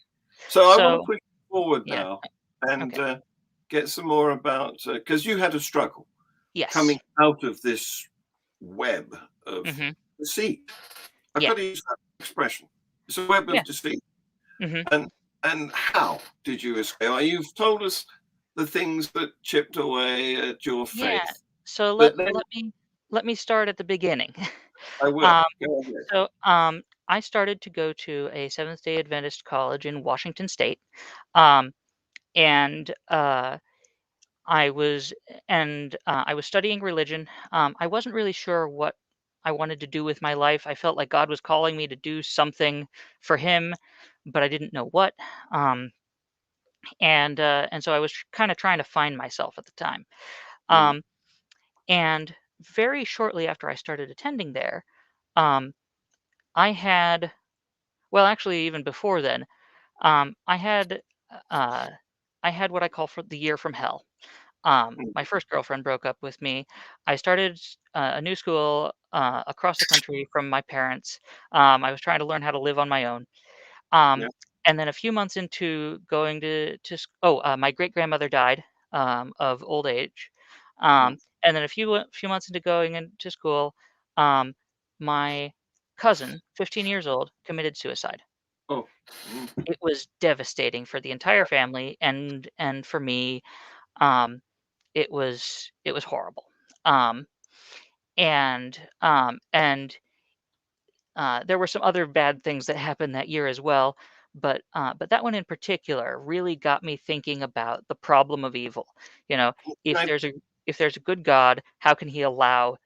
So I want to
so
push forward
yeah,
now and
okay,
get some more about because you had a struggle
yes,
coming out of this web of
hmm
deceit. I've
yeah,
got to use that expression. It's a web
yeah,
of deceit.
hmm
And how did you escape? You've told us the things that chipped away at your
yeah.
faith,
So
but then
let me start at the beginning.
I will
Um,
go ahead.
so I started to go to a Seventh Day Adventist college in Washington State, um, and I was studying religion. I wasn't really sure what I wanted to do with my life. I felt like God was calling me to do something for Him, but I didn't know what. Um, and so I was kind of trying to find myself at the time.
Mm,
Um, and very shortly after I started attending there, um, I had well, actually, even before then, um, I had uh, I had what I call for the year from hell.
mm,
My first girlfriend broke up with me. I started a new school across the country from my parents. I was trying to learn how to live on my own.
yeah.
Um, and then a few months into going my great grandmother died of old age.
Mm,
And then few months into going into school, um, my cousin, 15 years old, committed suicide.
oh, mm,
It was devastating for the entire family and for me. Um, it was horrible. Um, and there were some other bad things that happened that year as well, but that one in particular really got me thinking about the problem of evil. You know, if
I,
there's a if there's a good God, how can He allow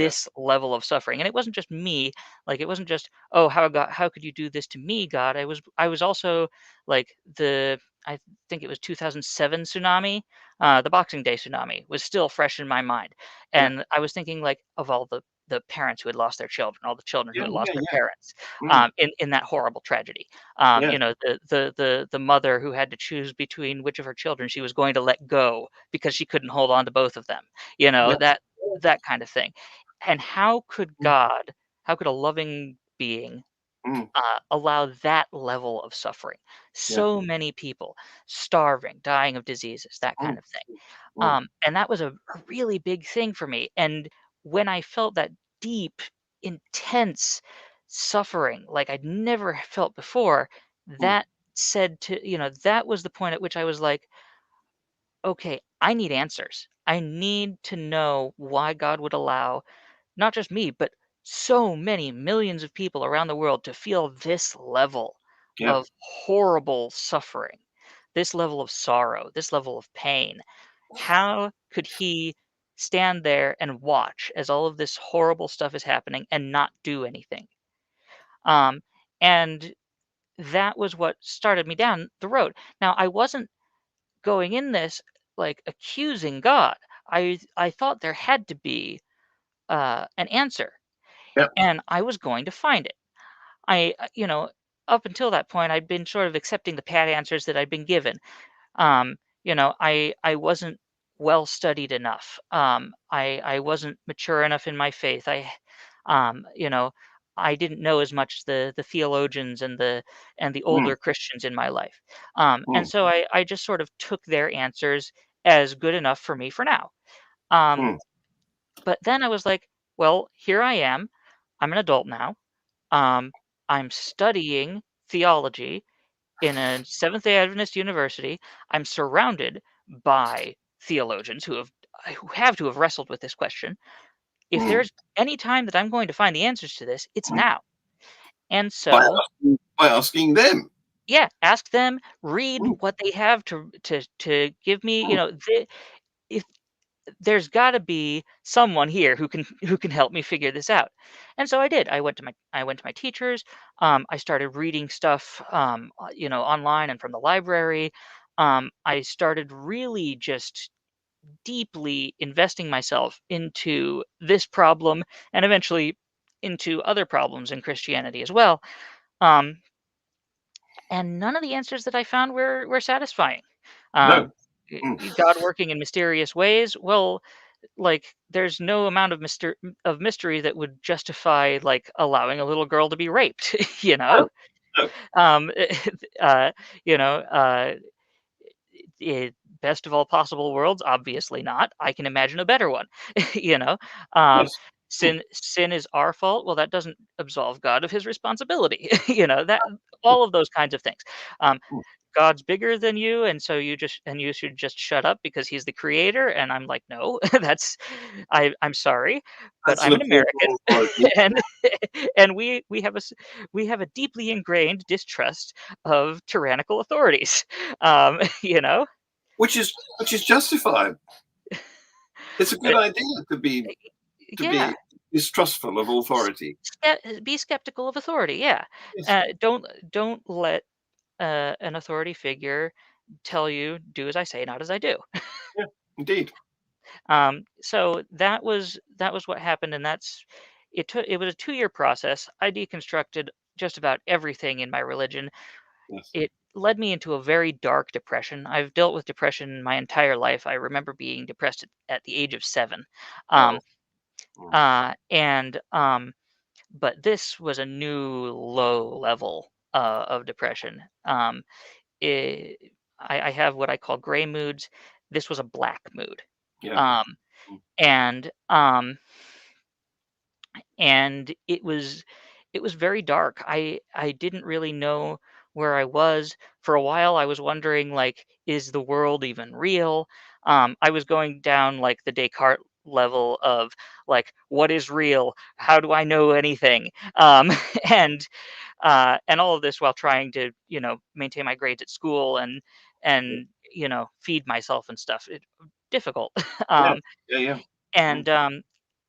yeah,
this level of suffering? And it wasn't just me. Like it wasn't just, how could you do this to me, God? I was also like I think it was 2007 tsunami, the Boxing Day tsunami was still fresh in my mind,
yeah,
and I was thinking like of all the parents who had lost their children, all the children who
yeah,
had
yeah,
lost their
yeah.
parents,
Mm,
in that horrible tragedy.
yeah,
The mother who had to choose between which of her children she was going to let go because she couldn't hold on to both of them.
yeah.
That kind of thing. And
Mm,
how could a loving being
mm,
allow that level of suffering?
yeah.
So many people starving, dying of diseases, that
Mm,
kind of thing.
mm,
And that was a really big thing for me. And when I felt that deep, intense suffering like I'd never felt before,
mm,
that was the point at which I was like, okay, I need answers. I need to know why God would allow not just me, but so many millions of people around the world to feel this level
yeah.
of horrible suffering, this level of sorrow, this level of pain. How could he stand there and watch as all of this horrible stuff is happening and not do anything? Um, and that was what started me down the road. Now, I wasn't going in this like accusing God. I thought there had to be an answer,
Yeah.
and I was going to find it. Up until that point, I'd been sort of accepting the pat answers that I'd been given. Um, I wasn't well studied enough. I wasn't mature enough in my faith. You know, I didn't know as much as the theologians and the
mm,
older Christians in my life. And
mm,
so I just sort of took their answers as good enough for me for now. Um,
mm,
but then I was like, well, here I am. I'm an adult now. Um, I'm studying theology in a Seventh-day Adventist university. I'm surrounded by theologians who have to have wrestled with this question. If
mm.
there's any time that I'm going to find the answers to this, it's now. And
By
so,
asking them.
yeah, ask them, read
Mm,
what they have to give me.
mm,
If there's got to be someone here who can help me figure this out. And so I did. I went to my teachers. I started reading stuff, online and from the library. I started really just deeply investing myself into this problem and eventually into other problems in Christianity as well. Um, and none of the answers that I found were satisfying.
no.
Um,
Mm,
God working in mysterious ways. Well, like there's no amount of mystery that would justify like allowing a little girl to be raped. you
no,
know,
no.
um, uh, you know, it, best of all possible worlds, obviously not. I can imagine a better one. you know, um,
Yes. Mm,
sin is our fault. Well, that doesn't absolve God of His responsibility. That all of those kinds of things. Um,
mm.
God's bigger than you, and so you should just shut up because he's the creator. And I'm like, no, I'm sorry, but
That's
I'm
an
an
appeal
American,
for authority.
and and we have a deeply ingrained distrust of tyrannical authorities. You know,
Which is justified. It's a good
Uh,
idea to
yeah,
be distrustful of authority.
be skeptical of authority. Yeah,
Yes.
don't let an authority figure tell you do as I say, not as I do.
Yeah, indeed.
So that was what happened, and it was a 2-year process. I deconstructed just about everything in my religion.
Yes.
It led me into a very dark depression. I've dealt with depression my entire life. I remember being depressed at the age of 7.
Oh.
Um,
Mm,
and But this was a new low level of depression. It, I have what I call gray moods. This was a black mood.
yeah.
Um,
Mm,
and um, and it was very dark. I didn't really know where I was. For a while I was wondering, like, is the world even real? I was going down like the Descartes level of like, what is real? How do I know anything? And and all of this while trying to maintain my grades at school
yeah.
and feed myself and stuff. Difficult.
Yeah.
um,
Yeah. Yeah. Mm,
and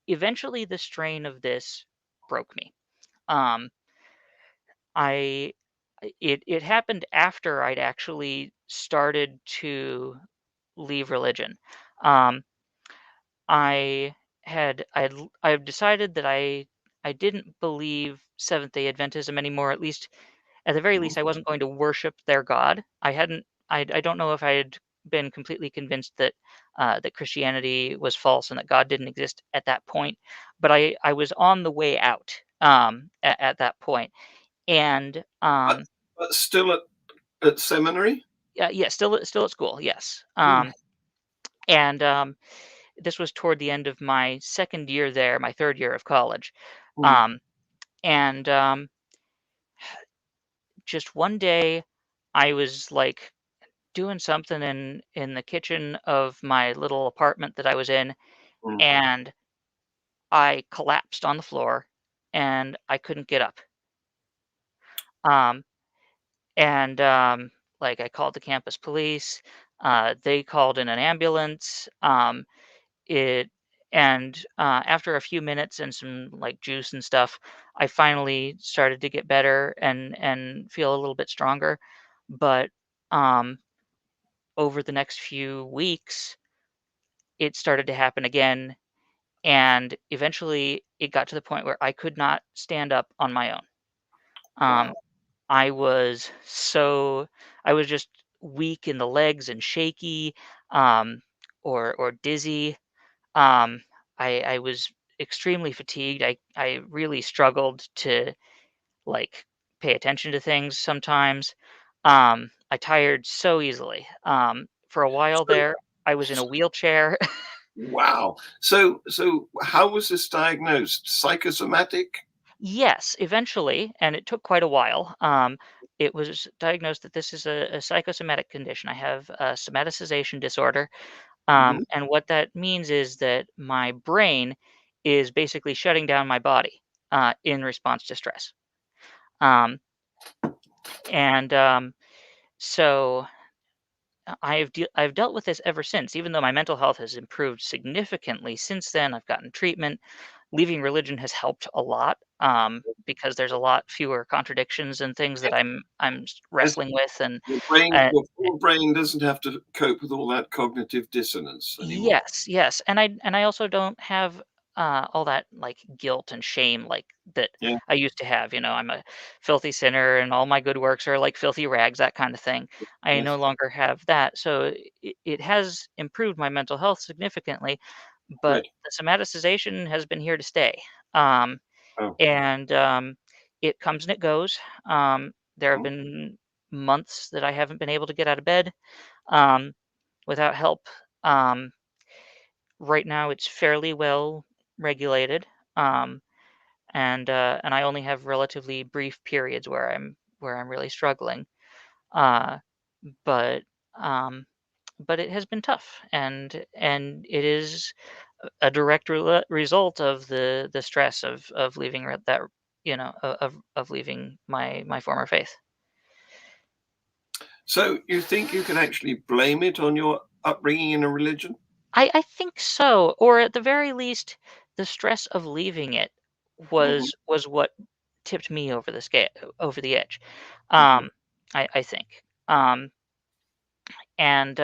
eventually the strain of this broke me. Um, I it happened after I'd actually started to leave religion. Um, I've decided that I didn't believe Seventh Day Adventism anymore. At the very
mhm.
least, I wasn't going to worship their God. I hadn't. I don't know if I had been completely convinced that Christianity was false and that God didn't exist at that point, but I was on the way out at that point, and
But but still at seminary.
yeah, yeah, still at school, yes,
Mm,
and this was toward the end of my second year there, my third year of college,
mm,
um, and just one day, I was like doing something in the kitchen of my little apartment that I was in,
mm.
and I collapsed on the floor, and I couldn't get up. Um, and like I called the campus police. They called in an ambulance. It and After a few minutes and some like juice and stuff, I finally started to get better and feel a little bit stronger. But um, over the next few weeks, it started to happen again, and eventually it got to the point where I could not stand up on my own. Um,
Wow.
I was so I was just weak in the legs and shaky. Um, or dizzy. Um, I was extremely fatigued. I really struggled to like pay attention to things sometimes. I tired so easily. For a while
So,
there, I was in a wheelchair.
wow. So how was this diagnosed? Psychosomatic?
Yes, eventually, and it took quite a while. It was diagnosed that this is a psychosomatic condition. I have a somaticization disorder.
Hmm.
And what that means is that my brain is basically shutting down my body in response to stress. Um, and so I've dealt with this ever since, even though my mental health has improved significantly since then. I've gotten treatment. Leaving religion has helped a lot because there's a lot fewer contradictions and things that
Yes.
wrestling with, and
Your brain,
uh,
your poor brain doesn't have to cope with all that cognitive dissonance anymore.
yes, yes, and I also don't have, all that, like, guilt and shame, like, that
Yeah,
I used to have. I'm a filthy sinner and all my good works are like filthy rags, that kinda thing. I no
yes,
longer have that, so it has improved my mental health significantly, but
good.
the somaticization has been here to stay. Um,
Oh,
and, it comes and it goes. There have
oh,
been months that I haven't been able to get out of bed, um, without help. Um Right now, it's fairly well regulated, and I only have relatively brief periods where I'm really struggling. Uh, but um, but it has been tough, and it is a direct result of the stress of leaving that of leaving my former faith.
so you think you can actually blame it on your upbringing in a religion?
I think so, or at the very least, the stress of leaving it
Hmm.
was what tipped me over the scale over the edge.
Hmm.
Um, I think, and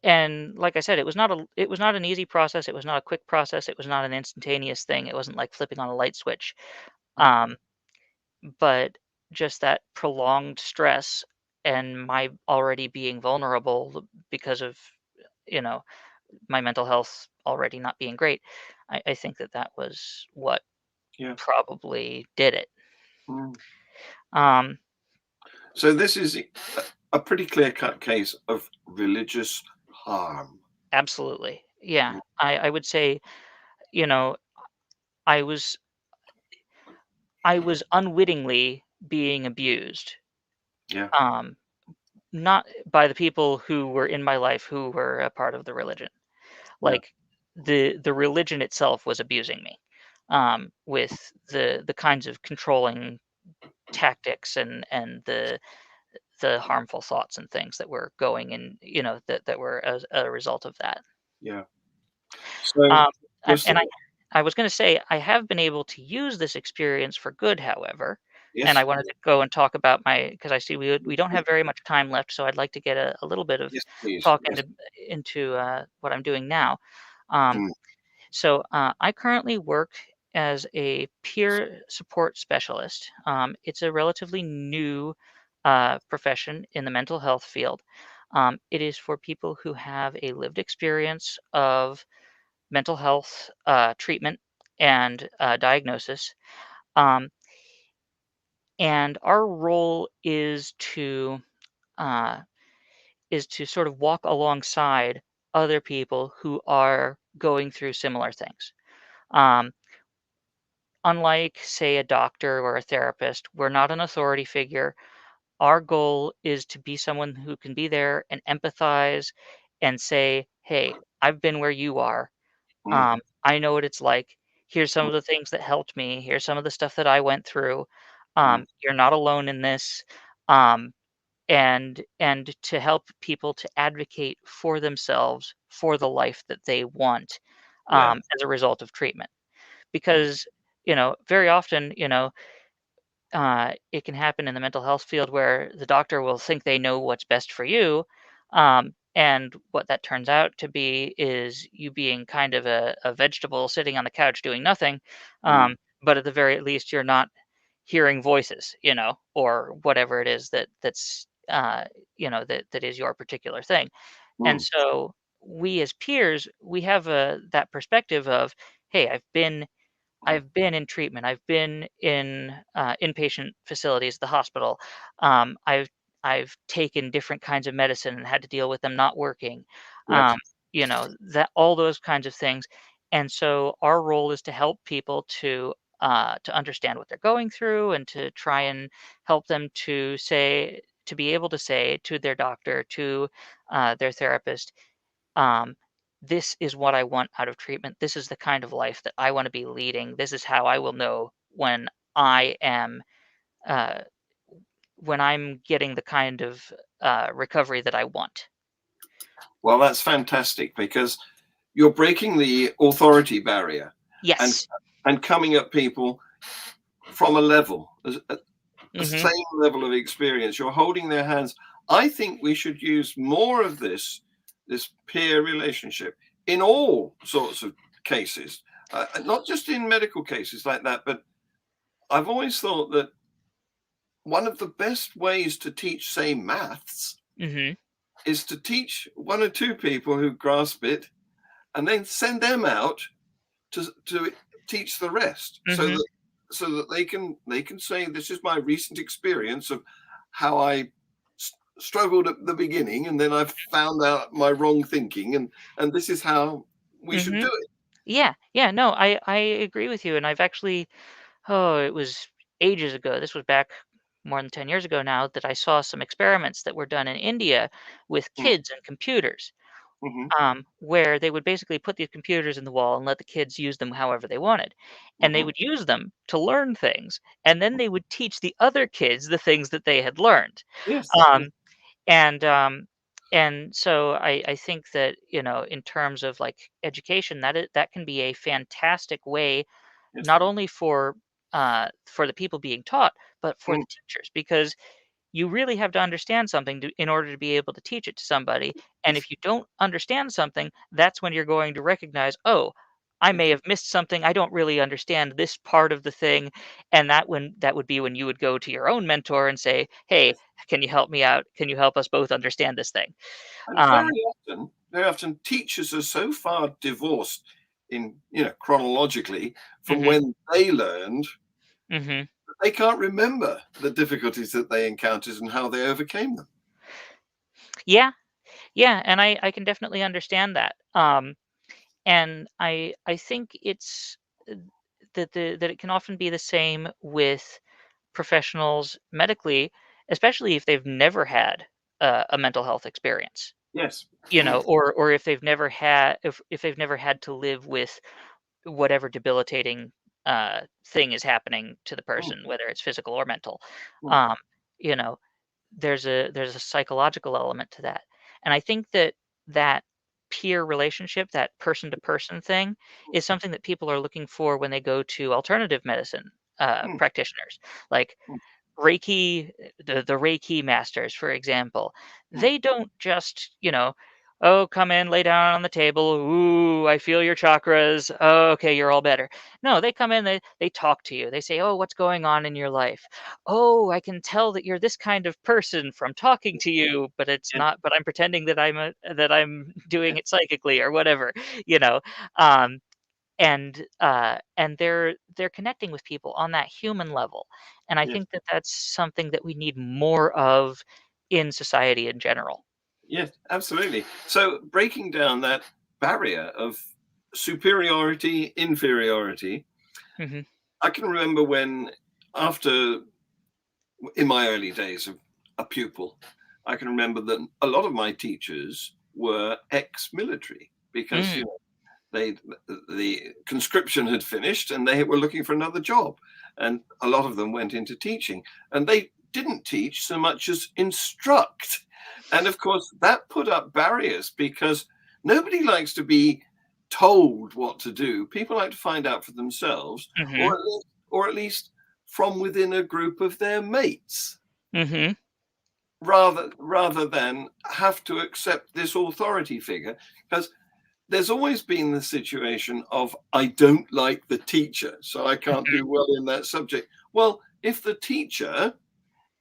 and like I said, it was not an easy process. It was not a quick process. It was not an instantaneous thing. It wasn't like flipping on a light switch. Um, but just that prolonged stress and my already being vulnerable because of you know my mental health already not being great, I think that that was what
Yeah.
probably did it.
Mm.
Um,
So this is a pretty clear-cut case of religious harm.
Absolutely. Yeah.
Mm.
I would say, you know, I was I was unwittingly being abused.
Yeah,
Um, Not by the people who were in my life who were a part of the religion.
yeah,
Like the religion itself was abusing me with the kinds of controlling tactics and the harmful thoughts and things that were going in, that were as a result of that.
yeah. So
Um, and,
just
and I was going to say I have been able to use this experience for good, however. And I
yes,
wanted to go and talk about my because I see we don't have very much time left, so I'd like to get a little bit of
yes, please.
talk
Yes.
into what I'm doing now. Um,
Mm.
I currently work as a peer support specialist. It's a relatively new profession in the mental health field. It is for people who have a lived experience of mental health treatment and diagnosis. Um, and our role uh, is to sort of walk alongside other people who are going through similar things. Um, Unlike, say, a doctor or a therapist, we're not an authority figure. Our goal is to be someone who can be there and empathize and say, "Hey, I've been where you are.
Mm.
I know what it's like. Here's some of the things that helped me. Here's some of the stuff that I went through.
Mm.
You're not alone in this." Um, and to help people to advocate for themselves for the life that they want
Yeah.
as a result of treatment.
Mm.
Because very often, it can happen in the mental health field where the doctor will think they know what's best for you. And what that turns out to be is you being kind of a vegetable sitting on the couch doing nothing.
Mm.
But at the very least, you're not hearing voices, or whatever it is that is your particular thing. And
Mm.
so we as peers, we have that perspective of, hey, I've been in treatment. I've been in inpatient facilities, the hospital. I've taken different kinds of medicine and had to deal with them not working.
Yes.
Um, that all those kinds of things. And so our role is to help people to understand what they're going through and to try and help them to be able to say to their doctor, to their therapist, um, this is what I want out of treatment. This is the kind of life that I want to be leading. This is how I will know I am uh, when I'm getting the kind of recovery that I want.
Well, that's fantastic because you're breaking the authority barrier and
Yes.
coming at people from a level, a
Hmm.
same level of experience. You're holding their hands. I think we should use more of this peer relationship in all sorts of cases, not just in medical cases like that. But I've always thought that one of the best ways to teach, say, maths,
Hmm.
is to teach one or two people who grasp it, and then send them out to teach the rest,
Hmm.
so that they can say, this is my recent experience of how I struggled at the beginning, and then I've found out my wrong thinking, and this is how we should
Hmm.
do it.
Yeah. Yeah. No, I agree with you. And I've actually, oh, it was ages ago. This was back more than 10 years ago now that I saw some experiments that were done in India with
Mm,
kids and computers.
mhm,
Where they would basically put these computers in the wall and let the kids use them however they wanted. And they
mhm.
would use them to learn things. And then they would teach the other kids the things that they had learned.
Yes, yes,
Um, and so I think that, in terms of like education, that can be a fantastic way,
yes.
not only for the people being taught, but for
Mm,
the teachers, because you really have to understand something in order to be able to teach it to somebody. And
yes,
if you don't understand something, that's when you're going to recognize, oh, I may
yes.
have missed something. I don't really understand this part of the thing. And that would be when you would go to your own mentor and say, hey,
Yes.
can you help me out? Can you help us both understand this thing?
And
Um,
very often, teachers are so far divorced in, chronologically from
hmm.
when they learned,
Hmm.
they can't remember the difficulties that they encountered and how they overcame them.
Yeah, yeah, and I can definitely understand that. And I think it's uh, that it can often be the same with professionals medically, especially if they've never had a mental health experience,
Yes. Mm,
or if they've never had to live with whatever debilitating thing is happening to the
mm,
person, whether it's physical or mental.
mm,
Um, you know, there's a psychological element to that, and I think that peer relationship, that person to person thing, is something that people are looking for when they go to alternative medicine
mm,
practitioners, like
mm,
Reiki, the Reiki masters, for example.
mm.
They don't just, "Oh, come in, lay down on the table. Ooh, I feel your chakras. Oh, okay, you're all better." No, they come in, they talk to you. They say, "Oh, what's going on in your life? Oh, I can tell that you're this kind of person from talking to you, but it's
Yes,
not, but I'm pretending that I'm doing
yes,
it psychically or whatever." You know. Um and they're connecting with people on that human level, and I
yes,
think that that's something that we need more of in society in general.
yes, absolutely. So breaking down that barrier of superiority, inferiority,
Hmm.
I can remember when, after, in my early days of a pupil, I can remember that a lot of my teachers were ex-military because,
Mm,
they the conscription had finished and they were looking for another job, and a lot of them went into teaching, and they didn't teach so much as instruct. And of course that put up barriers because nobody likes to be told what to do. People like to find out for themselves,
mhm,
or at least from within a group of their mates,
mhm,
rather than have to accept this authority figure. Because there's always been the situation of, I don't like the teacher, so I can't
mhm,
do well in that subject. Well, if the teacher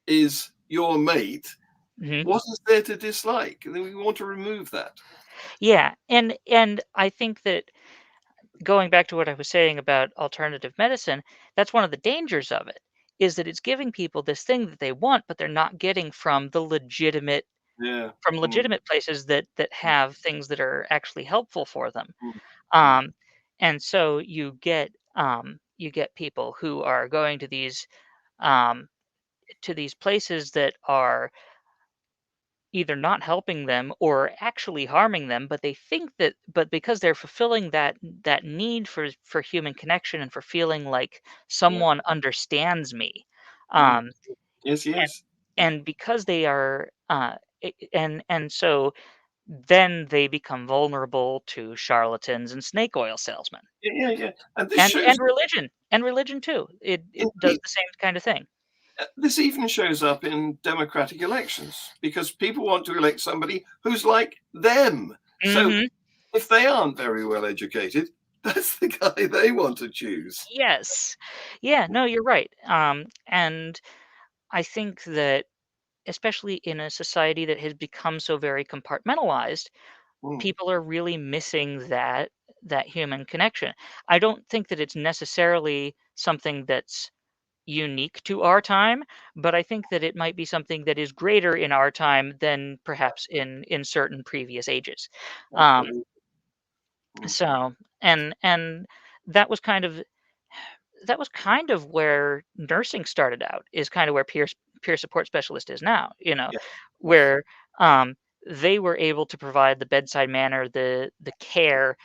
is your mate,
Mhm.
What is there to dislike? And then we want to remove that.
Yeah, and I think that going back to what I was saying about alternative medicine, that's one of the dangers of it, is that it's giving people this thing that they want, but they're not getting
Yeah.
from
Mm,
legitimate places that
mm,
have things that are actually helpful for them.
mm, mm.
Um, and so you get people who are going um, to these places that are either not helping them or actually harming them, but they think that, but because they're fulfilling that need for human connection and for feeling like
Yeah.
someone understands me,
Mm.
um,
Yes,
and
yes.
and because they are and so then they become vulnerable to charlatans and snake oil salesmen.
Yeah, yeah, yeah. And this shows
And religion too. It does
indeed.
the same kind of thing.
This even shows up in democratic elections because people want to elect somebody who's like them. So
Mhm.
if they aren't very well educated, that's the guy they want to choose.
Yes. Yeah, no, you're right. And I think that especially in a society that has become so very compartmentalized,
Mm,
people are really missing that human connection. I don't think that it's necessarily something that's unique to our time, but I think that it might be something that is greater in our time than perhaps in certain previous ages. Um,
absolutely. Mm,
so and that was kind of that was kind of where nursing started out, is kind of where peer support specialist is now,
yes, yes,
where they were able to provide the bedside manner, the care,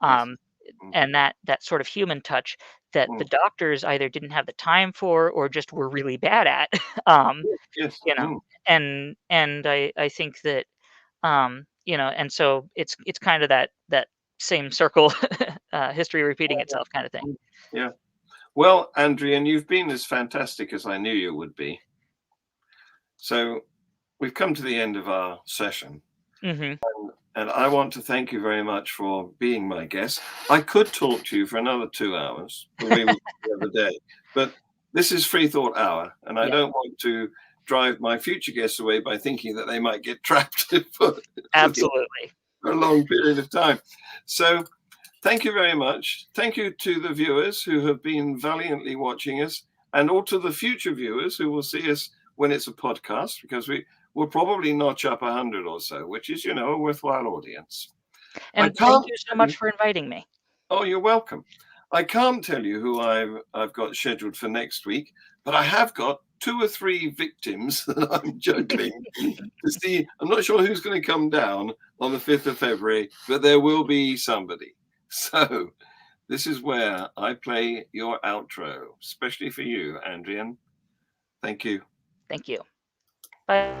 yes.
um,
Mm,
and that sort of human touch that the
mm,
doctors either didn't have the time for or just were really bad at.
yes, yes.
You know,
Mm,
and I think that and so it's kind of that same circle, history repeating itself kind of thing.
mm, yeah. Well, Andrian, you've been as fantastic as I knew you would be. So we've come to the end of our session.
Hmm.
And I want to thank you very much for being my guest. I could talk to you for another 2 hours, the way we did the other day, but this is Free Thought Hour, and I
Yeah,
don't want to drive my future guests away by thinking that they might get trapped
absolutely.
for a long period of time. So thank you very much. Thank you to the viewers who have been valiantly watching us, and all to the future viewers who will see us when it's a podcast, because we will probably notch up 100 or so, which is, a worthwhile audience. I
And thank
can't
you so
tell
much
you.
for inviting me.
Oh, you're welcome. I can't tell you who I've got scheduled for next week, but I have got 2 or 3 victims that I'm juggling to see. I'm not sure who's going to come down on the 5th of February, but there will be somebody. So this is where I play your outro, especially for you, Andrian. Thank you.
Thank you. Bye.